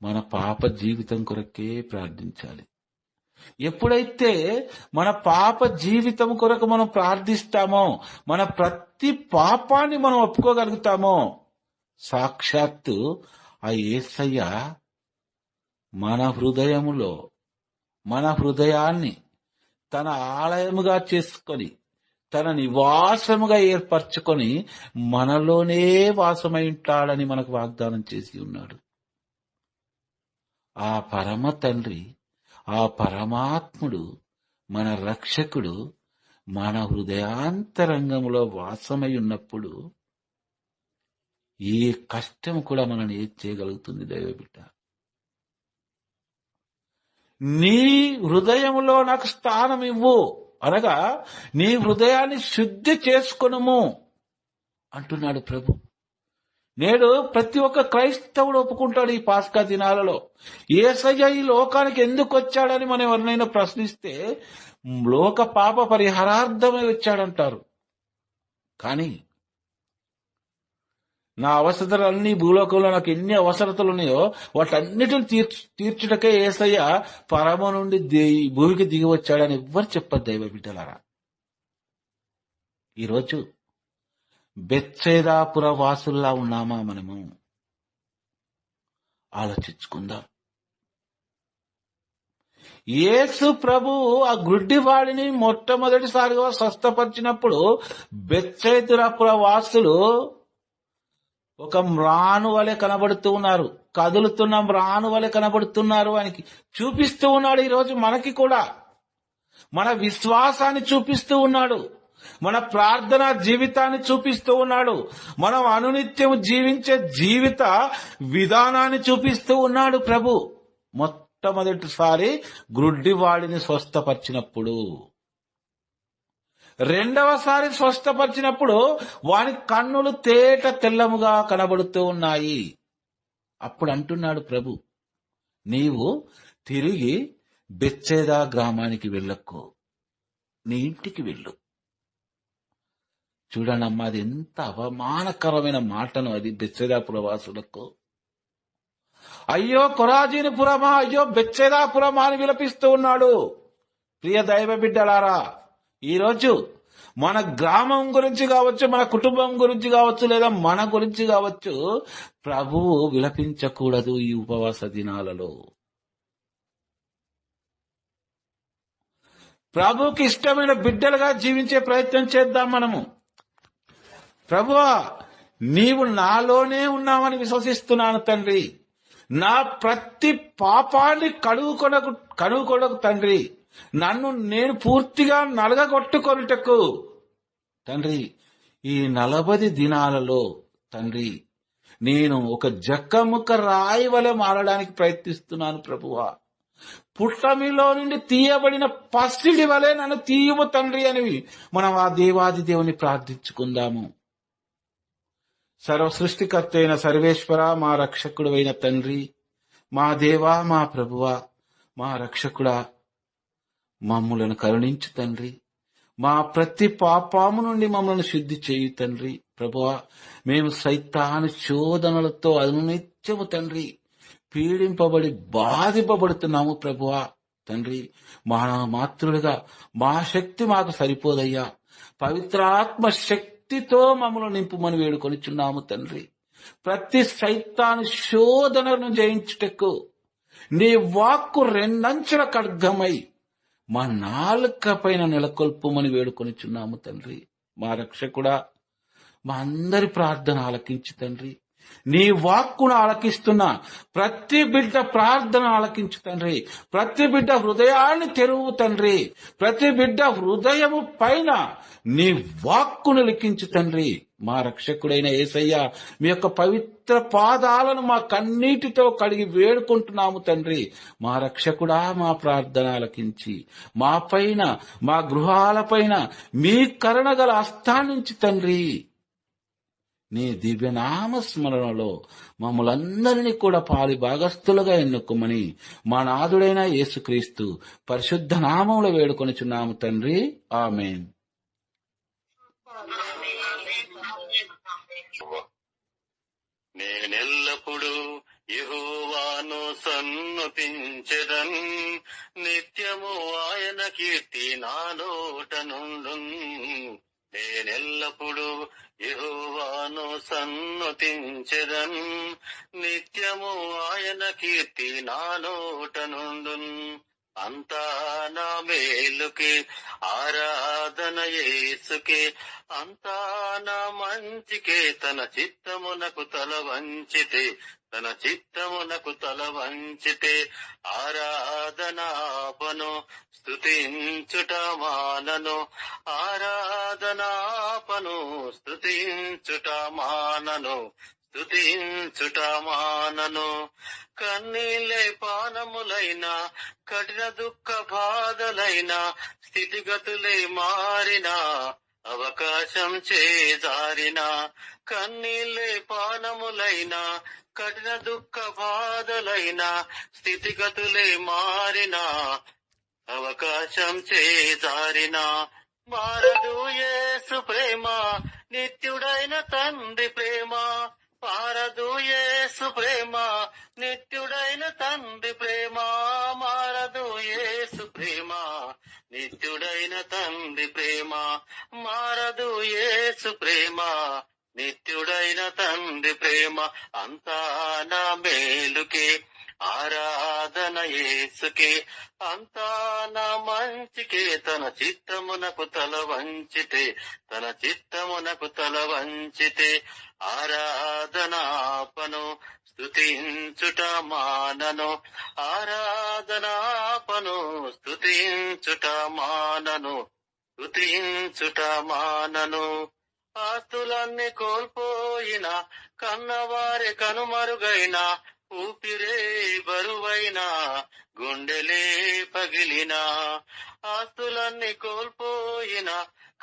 మన పాప జీవితం కొరకే ప్రార్థించాలి. ఎప్పుడైతే మన పాప జీవితం కొరకు మనం ప్రార్థిస్తామో, మన ప్రతి పాపాన్ని మనం ఒప్పుకోగలుగుతామో, సాక్షాత్తు ఆ యేసయ్య మన హృదయములో, మన హృదయాన్ని తన ఆలయముగా చేసుకొని, తన నివాసముగా ఏర్పరచుకొని మనలోనే వాసమై ఉంటాడని మనకు వాగ్దానం చేసి ఉన్నాడు. ఆ పరమ తండ్రి, ఆ పరమాత్ముడు మన రక్షకుడు మన హృదయాంతరంగంలో వాసమై ఉన్నప్పుడు ఏ కష్టం కూడా మనల్ని ఏది చేయగలుగుతుంది దైవబిడ్డ? నీ హృదయంలో నాకు స్థానం ఇవ్వు అనగా నీ హృదయాన్ని శుద్ధి చేసుకొనుము అంటున్నాడు ప్రభు. నేడు ప్రతి ఒక్క క్రైస్తవుడు ఒప్పుకుంటాడు ఈ పాస్కా దినాలలో, యేసయ్య ఈ లోకానికి ఎందుకు వచ్చాడని మనం ఎవరినైనా ప్రశ్నిస్తే లోక పాప పరిహారార్థమై వచ్చాడంటారు. కానీ నా అవసరతలన్నీ భూలోకంలో నాకు ఎన్ని అవసరతలు ఉన్నాయో వాటన్నిటిని తీర్చుటకే యేసయ్య పరమ నుండి భూమికి దిగి వచ్చాడని ఎవ్వరు చెప్పదు దైవ బిడ్డలారా. ఈరోజు బెత్సేదాపుర వాసుల్లా ఉన్నామా మనము? ఆలోచించుకుందాం. యేసు ప్రభు ఆ గుడ్డివాడిని మొట్టమొదటిసారిగా స్వస్థపరిచినప్పుడు బెత్సేదాపుర వాసులు ఒక మ్రాను వలె కనబడుతూ ఉన్నారు, కదులుతున్న మ్రాను వలె కనబడుతున్నారు. ఆయనకి చూపిస్తూ ఉన్నాడు. ఈరోజు మనకి కూడా మన విశ్వాసాన్ని చూపిస్తూ ఉన్నాడు, మన ప్రార్థనా జీవితాన్ని చూపిస్తూ ఉన్నాడు, మనం అనునిత్యం జీవించే జీవిత విధానాన్ని చూపిస్తూ ఉన్నాడు ప్రభు. మొట్టమొదటిసారి గ్రుడ్డివాడిని స్వస్థపరిచినప్పుడు, రెండవసారి స్వస్థపరిచినప్పుడు వాని కన్నులు తేట తెల్లముగా కనబడుతూ ఉన్నాయి. అప్పుడు అంటున్నాడు ప్రభు, నీవు తిరిగి బెత్సేదా గ్రామానికి వెళ్ళకు, నీ ఇంటికి వెళ్ళు. చూడండి అమ్మా, అది ఎంత అవమానకరమైన మాటను అది బెత్సేదాపుర వాసులకు. అయ్యో కొరాజీనిపురమా, అయ్యో బెత్సేదాపురమా అని విలపిస్తూ ఉన్నాడు. ప్రియ దైవ బిడ్డలారా, ఈరోజు మన గ్రామం గురించి కావచ్చు, మన కుటుంబం గురించి కావచ్చు, లేదా మన గురించి కావచ్చు, ప్రభువు విలపించకూడదు ఈ ఉపవాస దినాలలో. ప్రభువుకి ఇష్టమైన బిడ్డలుగా జీవించే ప్రయత్నం చేద్దాం మనము. ప్రభువా, నీవు నాలోనే ఉన్నావని విశ్వసిస్తున్నాను తండ్రి. నా ప్రతి పాపాన్ని కడుగుకొనకు తండ్రి. నన్ను నేను పూర్తిగా నలగగొట్టుకొనుటకు తండ్రి ఈ 40 దినాలలో తండ్రి నేను ఒక జక్కముక్క రాయి వలె మారడానికి ప్రయత్నిస్తున్నాను ప్రభువా. పుట్టమిలో నుండి తీయబడిన పసిడి వలె నన్ను తీయము తండ్రి అని మనం ఆ దేవాది దేవుని ప్రార్థించుకుందాము. సర్వ సృష్టికర్త అయిన సర్వేశ్వర, మా రక్షకుడు అయిన తండ్రి, మా దేవా, మా ప్రభువా, మా రక్షకుడా, మమ్ములను కరుణించు తండ్రి. మా ప్రతి పాపము నుండి మమ్మల్ని శుద్ధి చేయు తండ్రి. ప్రభువా, మేము సైతాను శోధనలతో అనునిత్యము తండ్రి పీడింపబడి బాధింపబడుతున్నాము ప్రభువా. తండ్రి, మా మాతృలుగా మా శక్తి మాకు సరిపోదయ్యా. పవిత్రాత్మ శక్తితో మమ్మల్ని నింపుమని వేడుకొనిచున్నాము తండ్రి. ప్రతి సైతాను శోధనను జయించుటకు నీ వాక్కు 2 అంచుల ఖడ్గమై మా నాలుక పైన నెలకొల్పుమని వేడుకొనిచున్నాము తండ్రి. మా రక్షకుడా, మా అందరి ప్రార్థన ఆలకించు తండ్రి. నీ వాక్కును ఆలకిస్తున్న ప్రతి బిడ్డ ప్రార్థన ఆలకించు తండ్రి. ప్రతి బిడ్డ హృదయాన్ని తెరువు తండ్రి. ప్రతి బిడ్డ హృదయము పైన నీ వాక్కును లిఖించు తండ్రి. మా రక్షకుడైన యేసయ్య, మీ యొక్క పవిత్ర పాదాలను మా కన్నీటితో కడిగి వేడుకుంటున్నాము తండ్రి. మా రక్షకుడా, మా ప్రార్థన ఆలకించి మా పైన, మా గృహాలపైన మీ కరుణగల హస్తాన్నించి తండ్రి నీ దివ్యనామ స్మరణలో మమ్మలందరినీ కూడా పాలి భాగస్థులుగా ఎన్నుకోమని మా నాథుడైన యేసుక్రీస్తు పరిశుద్ధ నామంలో వేడుకొనిచున్నాము తండ్రి. ఆమేన్. నేనెల్లప్పుడు యెహోవాను సన్నుతించెదన్, నిత్యము ఆయన కీర్తి నా నోట నుండున్. నేనెల్లప్పుడు యెహోవాను సన్నుతించెదన్, నిత్యము ఆయన కీర్తి నా నోట నుండున్. అంతా నా మేలుకే, ఆరాధన యేసుకే, అంతా నా మంచికే. తన చిత్తమునకు తల వంచితే, తన చిత్తమునకు తల వంచితే, ఆరాధనాపను స్తుతించుట మానను, ఆరాధనాపను స్తుతించుట మానను, స్తుతించుట మానను. కన్నీళ్ళే పానములైన, కఠిన దుఃఖ బాధలైన, స్థితిగతులే మారిన, అవకాశం చేజారిన. కన్నీళ్ళే పానములైన, కఠిన దుఃఖ బాధలైన, స్థితిగతులే మారిన, అవకాశం చేజారిన. మారదు యేసు ప్రేమ, నిత్యుడైన తండ్రి ప్రేమ. మారదు యేసు ప్రేమ, నిత్యుడైన తండ్రి ప్రేమ. మారదు యేసు ప్రేమ, నిత్యుడైన తండ్రి ప్రేమ. మారదు యేసు ప్రేమ, నిత్యుడైన తండ్రి ప్రేమ. అంతా నా మేలుకే, ఆరాధన యేసుకే, అంతా నా మంచికే. తన చిత్తమునకు తల వంచితే, తన చిత్తమునకు తల వంచితే, ఆరాధనాపను స్తుతించుట మానను, ఆరాధనాపను స్తుతించుట మానను, స్తుతించుట మానను. ఆస్తులన్నీ కోల్పోయిన, కన్నవారి కనుమరుగైన, ఊపిరే బరువైన, గుండెలే పగిలిన. ఆస్తులన్నీ కోల్పోయిన,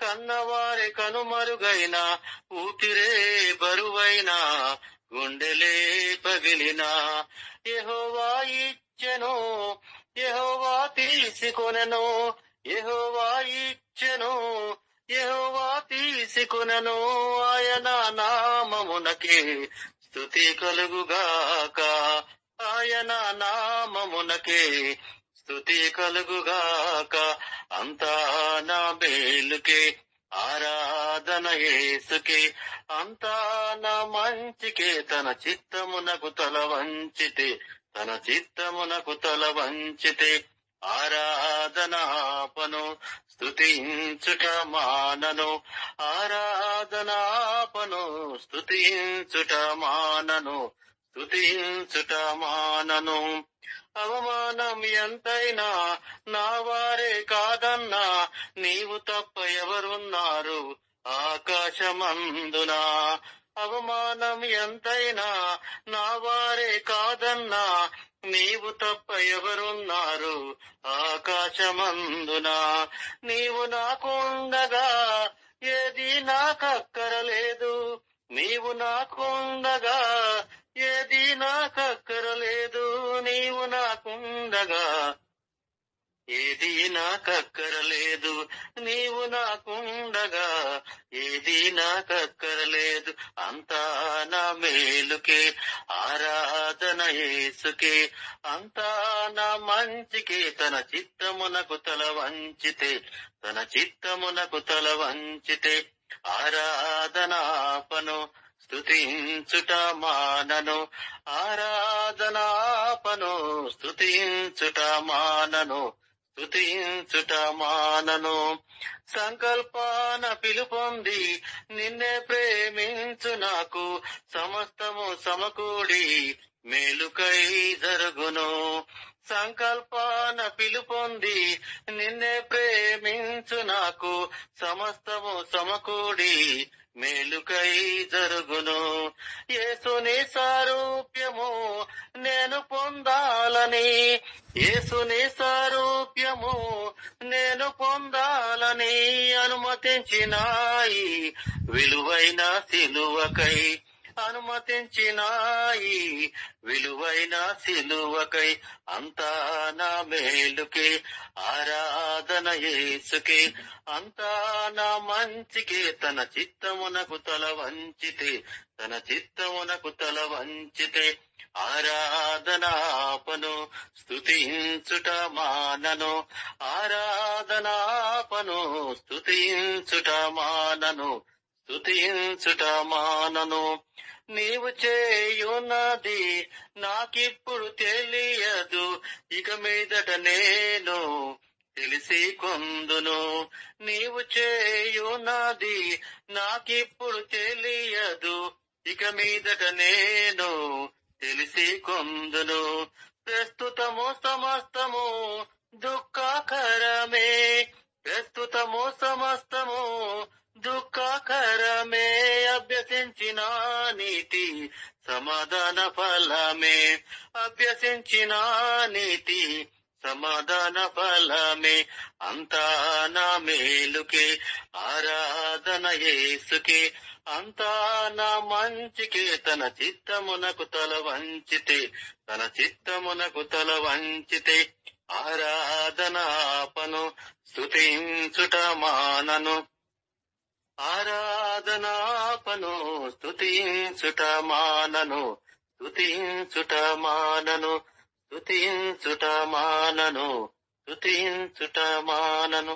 కన్నవారి కనుమరుగైన, ఊపిరే బరువైన, గుండెలే పగిలిన. యెహోవా ఇచ్చెను, యెహోవా తీసుకొనెను, యెహోవా ఇచ్చెను, యెహోవా తీసుకొనెను. ఆయన నామమునకే స్తుతి కలుగుగాక, ఆయన నామమునకే స్తుతి కలుగుగాక. అంతా నా మేలుకే, ఆరాధన యేసుకే, అంతా నా మంచికే. తన చిత్తమునకు తల వంచితే, తన చిత్తమునకు తల వంచితే, ఆరాధనాపను స్తుతించుట మానను, ఆరాధనాపను స్తుతించుట మానను, స్తుతించుట మానను. అవమానం ఎంతైనా నా వారే కాదన్నా, నీవు తప్ప ఎవరున్నారు ఆకాశమందున. అవమానం ఎంతైనా నా వారే కాదన్నా, నీవు తప్ప ఎవరున్నారు ఆకాశమందున. నీవు నాకుండగా ఏది నాకక్కరలేదు, నీవు నాకుండగా ఏది నాకక్కరలేదు. నీవు నాకుండగా ఏది నాకక్కరలేదు, నీవు నాకుండగా ఏది నాకక్కరలేదు. అంతా నా మేలుకే, ఆరాధన యేసుకే, అంతా నా మంచికే. తన చిత్తమునకు తల వంచితే, తన చిత్తమునకు తల వంచితే, ఆరాధనాపను స్తుతించుట మానను, ఆరాధనాపను స్తుతించుట మానను, స్తుతించుట మానను. సంకల్పాన పిలుపొంది నిన్నే ప్రేమించు నాకు, సమస్తము సమకూడి మేలుకై జరుగును. సంకల్పాన పిలుపొంది నిన్నే ప్రేమించు నాకు, సమస్తము సమకూడి మేలుకై జరుగును. యేసుని సారూప్యము నేను పొందాలని, యేసుని సారూప్యము నేను పొందాలని అనుమతించినాయి విలువైన సిలువకై, అనుమతించినాయి విలువైన సిలువకై. అంతా నా మేలుకే, ఆరాధన యేసుకే, అంతా నా మంచికే. తన చిత్తమునకు తల వంచితే, తన చిత్తమునకు తల వంచితే, ఆరాధనాపను స్తుతించుట మానను, ఆరాధనాపను స్తుతించుట మానను, స్తుతించుట మానను. నీవు చేయున్నది నాకిప్పుడు తెలియదు, ఇక మీదట నేను తెలిసి కొందును. నీవు చేయున్నది నాకిప్పుడు తెలియదు, ఇక మీదట నేను తెలిసి కొందును. ప్రస్తుతము సమస్తము దుఃఖకరమే, ప్రస్తుతము సమస్తము దుఃఖకరమే, అభ్యసించిన నీతి సమాధాన ఫలమే, అభ్యసించిన నీతి సమాధాన ఫలమే. అంతా నా మేలుకే, ఆరాధన యేసుకే, అంతా నా మంచికే. తన చిత్తమునకు తల వంచితే, తన చిత్తమునకు తల వంచితే, ఆరాధనాపను స్తుతించుట మానను, ఆరాధనాపను స్తుతించుట మానను, స్తుతించుట మానను, స్తుతించుట మానను, స్తుతించుట మానను.